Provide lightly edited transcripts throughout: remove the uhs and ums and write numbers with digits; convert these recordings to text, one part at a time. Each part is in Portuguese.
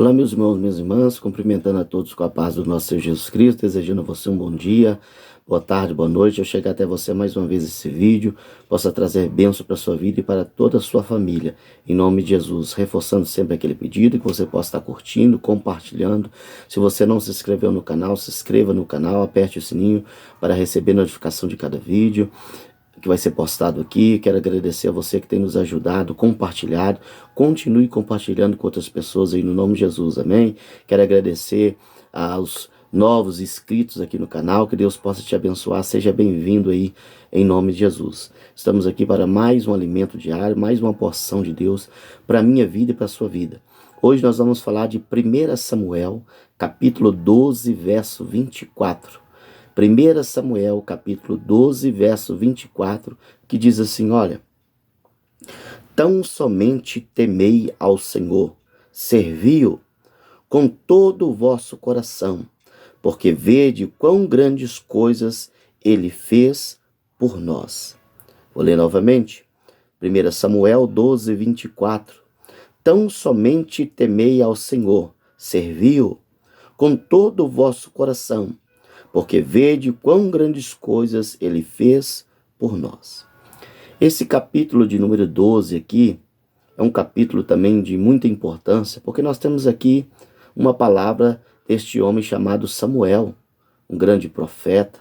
Olá, meus irmãos, minhas irmãs, cumprimentando a todos com a paz do nosso Senhor Jesus Cristo, desejando a você um bom dia, boa tarde, boa noite. Eu chegar até você mais uma vez esse vídeo, possa trazer bênção para a sua vida e para toda a sua família, em nome de Jesus, reforçando sempre aquele pedido que você possa estar curtindo, compartilhando. Se você não se inscreveu no canal, se inscreva no canal, aperte o sininho para receber notificação de cada vídeo que vai ser postado aqui. Quero agradecer a você que tem nos ajudado, compartilhado. Continue compartilhando com outras pessoas aí no nome de Jesus, amém? Quero agradecer aos novos inscritos aqui no canal, que Deus possa te abençoar. Seja bem-vindo aí em nome de Jesus. Estamos aqui para mais um alimento diário, mais uma porção de Deus para a minha vida e para a sua vida. Hoje nós vamos falar de 1 Samuel, capítulo 12, verso 24. 1 Samuel, capítulo 12, verso 24, que diz assim, olha: tão somente temei ao Senhor, servi-o com todo o vosso coração, porque vede quão grandes coisas ele fez por nós. Vou ler novamente. 1 Samuel 12, 24. Tão somente temei ao Senhor, servi-o com todo o vosso coração, porque vede quão grandes coisas ele fez por nós. Esse capítulo de número 12 aqui é um capítulo também de muita importância, porque nós temos aqui uma palavra deste homem chamado Samuel, um grande profeta,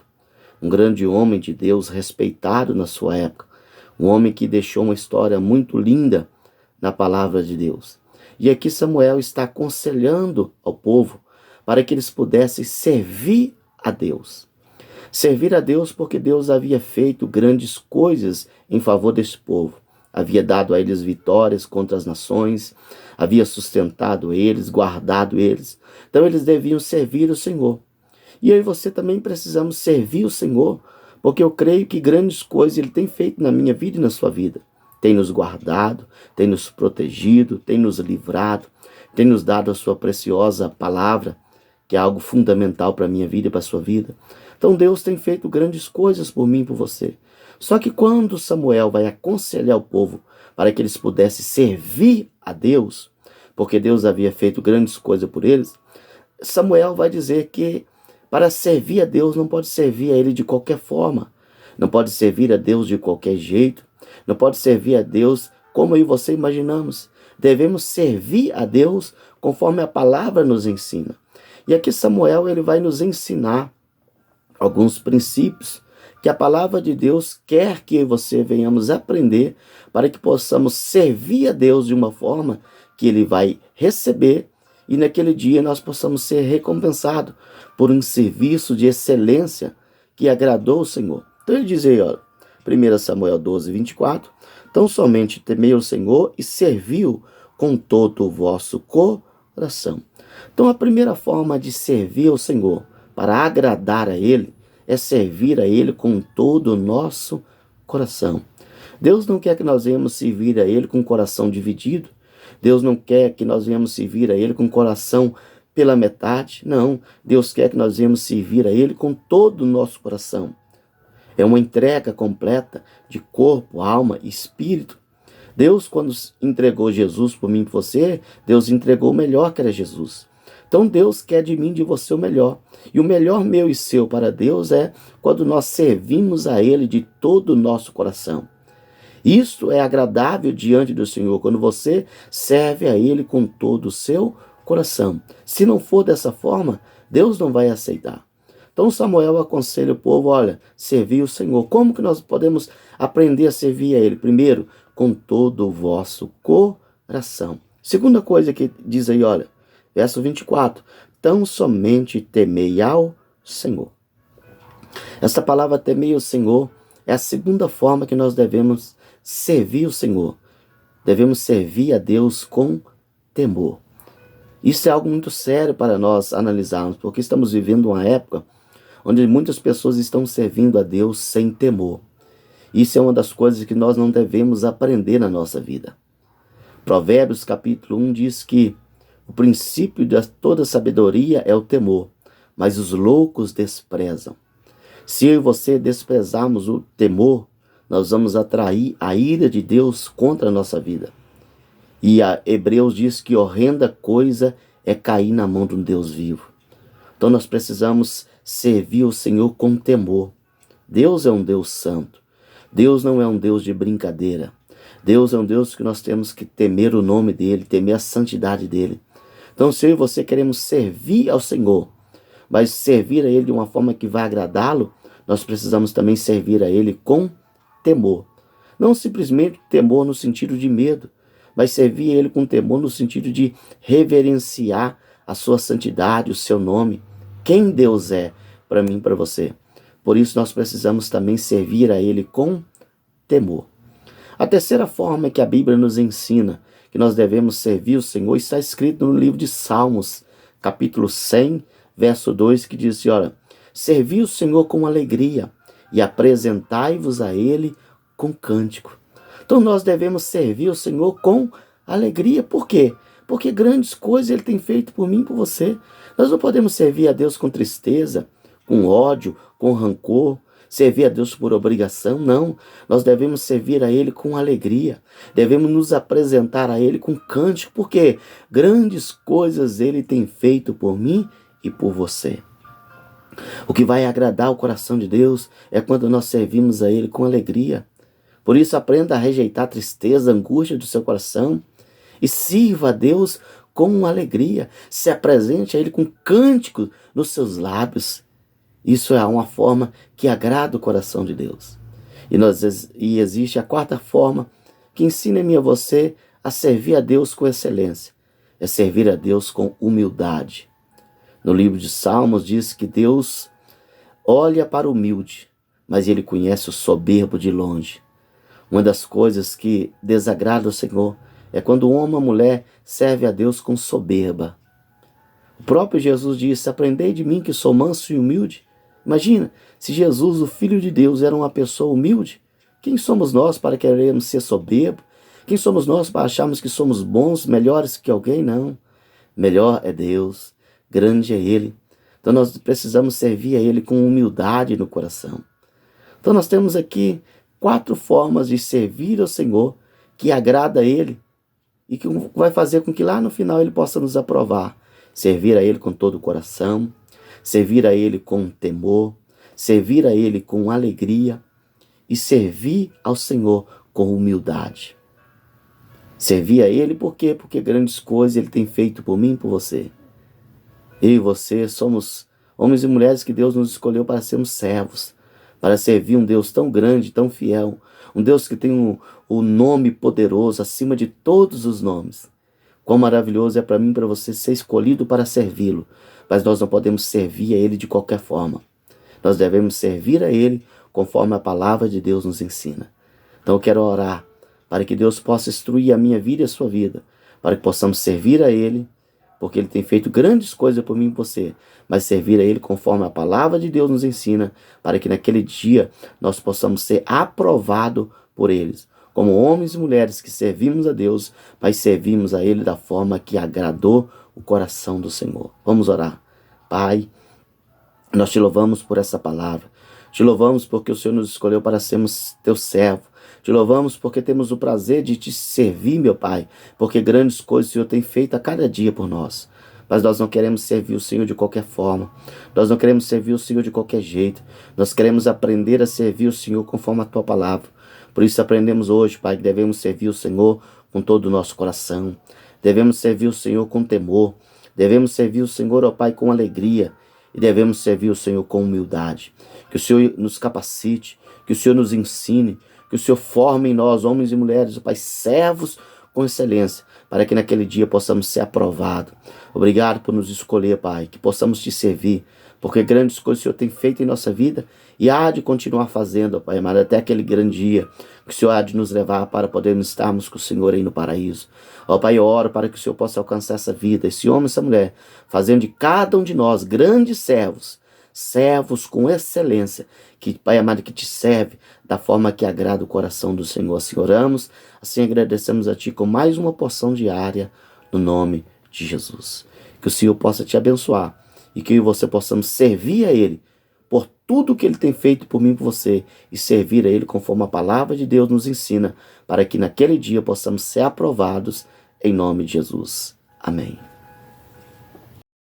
um grande homem de Deus respeitado na sua época, um homem que deixou uma história muito linda na palavra de Deus. E aqui Samuel está aconselhando ao povo para que eles pudessem servir a Deus. Servir a Deus porque Deus havia feito grandes coisas em favor desse povo. Havia dado a eles vitórias contra as nações, havia sustentado eles, guardado eles. Então eles deviam servir o Senhor. E eu e você também precisamos servir o Senhor, porque eu creio que grandes coisas Ele tem feito na minha vida e na sua vida. Tem nos guardado, tem nos protegido, tem nos livrado, tem nos dado a sua preciosa palavra, que é algo fundamental para a minha vida e para a sua vida. Então Deus tem feito grandes coisas por mim e por você. Só que quando Samuel vai aconselhar o povo para que eles pudessem servir a Deus, porque Deus havia feito grandes coisas por eles, Samuel vai dizer que para servir a Deus não pode servir a Ele de qualquer forma, não pode servir a Deus de qualquer jeito, não pode servir a Deus como eu e você imaginamos. Devemos servir a Deus conforme a palavra nos ensina. E aqui Samuel ele vai nos ensinar alguns princípios que a palavra de Deus quer que eu e você venhamos aprender para que possamos servir a Deus de uma forma que Ele vai receber e naquele dia nós possamos ser recompensados por um serviço de excelência que agradou o Senhor. Então ele diz aí, ó, 1 Samuel 12, 24, tão somente temei o Senhor e servi-o com todo o vosso coração. Então a primeira forma de servir ao Senhor, para agradar a Ele, é servir a Ele com todo o nosso coração. Deus não quer que nós venhamos servir a Ele com o coração dividido. Deus não quer que nós venhamos servir a Ele com o coração pela metade. Não, Deus quer que nós venhamos servir a Ele com todo o nosso coração. É uma entrega completa de corpo, alma e espírito. Deus, quando entregou Jesus por mim e por você, Deus entregou o melhor que era Jesus. Então Deus quer de mim e de você o melhor. E o melhor meu e seu para Deus é quando nós servimos a Ele de todo o nosso coração. Isto é agradável diante do Senhor, quando você serve a Ele com todo o seu coração. Se não for dessa forma, Deus não vai aceitar. Então Samuel aconselha o povo, olha, servir o Senhor. Como que nós podemos aprender a servir a Ele? Primeiro, com todo o vosso coração. Segunda coisa que diz aí, olha, verso 24, tão somente temei ao Senhor. Essa palavra temei ao Senhor é a segunda forma que nós devemos servir o Senhor. Devemos servir a Deus com temor. Isso é algo muito sério para nós analisarmos, porque estamos vivendo uma época onde muitas pessoas estão servindo a Deus sem temor. Isso é uma das coisas que nós não devemos aprender na nossa vida. Provérbios capítulo 1 diz que o princípio de toda sabedoria é o temor, mas os loucos desprezam. Se eu e você desprezarmos o temor, nós vamos atrair a ira de Deus contra a nossa vida. E a Hebreus diz que horrenda coisa é cair na mão de um Deus vivo. Então nós precisamos servir o Senhor com temor. Deus é um Deus santo. Deus não é um Deus de brincadeira. Deus é um Deus que nós temos que temer o nome dEle, temer a santidade dEle. Então, se eu e você queremos servir ao Senhor, mas servir a Ele de uma forma que vai agradá-lo, nós precisamos também servir a Ele com temor. Não simplesmente temor no sentido de medo, mas servir a Ele com temor no sentido de reverenciar a sua santidade, o seu nome, quem Deus é para mim e para você. Por isso nós precisamos também servir a Ele com temor. A terceira forma que a Bíblia nos ensina que nós devemos servir o Senhor está escrito no livro de Salmos, capítulo 100, verso 2, que diz assim, olha, servi o Senhor com alegria e apresentai-vos a Ele com cântico. Então nós devemos servir o Senhor com alegria. Por quê? Porque grandes coisas Ele tem feito por mim e por você. Nós não podemos servir a Deus com tristeza, com ódio, com rancor, servir a Deus por obrigação, não. Nós devemos servir a Ele com alegria. Devemos nos apresentar a Ele com cântico, porque grandes coisas Ele tem feito por mim e por você. O que vai agradar o coração de Deus é quando nós servimos a Ele com alegria. Por isso, aprenda a rejeitar a tristeza, a angústia do seu coração e sirva a Deus com alegria. Se apresente a Ele com cântico nos seus lábios. Isso é uma forma que agrada o coração de Deus. E existe a quarta forma que ensina-me a você a servir a Deus com excelência. É servir a Deus com humildade. No livro de Salmos diz que Deus olha para o humilde, mas Ele conhece o soberbo de longe. Uma das coisas que desagrada o Senhor é quando um homem ou mulher serve a Deus com soberba. O próprio Jesus disse, aprendei de mim que sou manso e humilde. Imagina, se Jesus, o Filho de Deus, era uma pessoa humilde, quem somos nós para querermos ser soberbo? Quem somos nós para acharmos que somos bons, melhores que alguém? Não. Melhor é Deus, grande é Ele. Então nós precisamos servir a Ele com humildade no coração. Então nós temos aqui 4 formas de servir ao Senhor que agrada a Ele e que vai fazer com que lá no final Ele possa nos aprovar. Servir a Ele com todo o coração, servir a Ele com temor, servir a Ele com alegria e servir ao Senhor com humildade. Servir a Ele por quê? Porque grandes coisas Ele tem feito por mim e por você. Eu e você somos homens e mulheres que Deus nos escolheu para sermos servos, para servir um Deus tão grande, tão fiel, um Deus que tem o nome poderoso acima de todos os nomes. Quão maravilhoso é para mim e para você ser escolhido para servi-lo, mas nós não podemos servir a Ele de qualquer forma. Nós devemos servir a Ele conforme a palavra de Deus nos ensina. Então eu quero orar para que Deus possa instruir a minha vida e a sua vida, para que possamos servir a Ele, porque Ele tem feito grandes coisas por mim e por você, mas servir a Ele conforme a palavra de Deus nos ensina, para que naquele dia nós possamos ser aprovados por eles, como homens e mulheres que servimos a Deus, mas servimos a Ele da forma que agradou o coração do Senhor. Vamos orar. Pai, nós te louvamos por essa palavra. Te louvamos porque o Senhor nos escolheu para sermos teu servo. Te louvamos porque temos o prazer de te servir, meu Pai, porque grandes coisas o Senhor tem feito a cada dia por nós. Mas nós não queremos servir o Senhor de qualquer forma. Nós não queremos servir o Senhor de qualquer jeito. Nós queremos aprender a servir o Senhor conforme a tua palavra. Por isso aprendemos hoje, Pai, que devemos servir o Senhor com todo o nosso coração. Devemos servir o Senhor com temor. Devemos servir o Senhor, ó Pai, com alegria. E devemos servir o Senhor com humildade. Que o Senhor nos capacite, que o Senhor nos ensine, que o Senhor forme em nós, homens e mulheres, ó Pai, servos com excelência, para que naquele dia possamos ser aprovados. Obrigado por nos escolher, Pai, que possamos te servir, porque grandes coisas o Senhor tem feito em nossa vida e há de continuar fazendo, ó Pai amado, até aquele grande dia que o Senhor há de nos levar para podermos estarmos com o Senhor aí no paraíso. Ó Pai, eu oro para que o Senhor possa alcançar essa vida, esse homem, essa mulher, fazendo de cada um de nós grandes servos, servos com excelência, que, Pai amado, que te serve da forma que agrada o coração do Senhor. Assim oramos, assim agradecemos a Ti com mais uma porção diária, no nome de Jesus. Que o Senhor possa te abençoar e que eu e você possamos servir a Ele por tudo que Ele tem feito por mim e por você e servir a Ele conforme a palavra de Deus nos ensina, para que naquele dia possamos ser aprovados em nome de Jesus. Amém.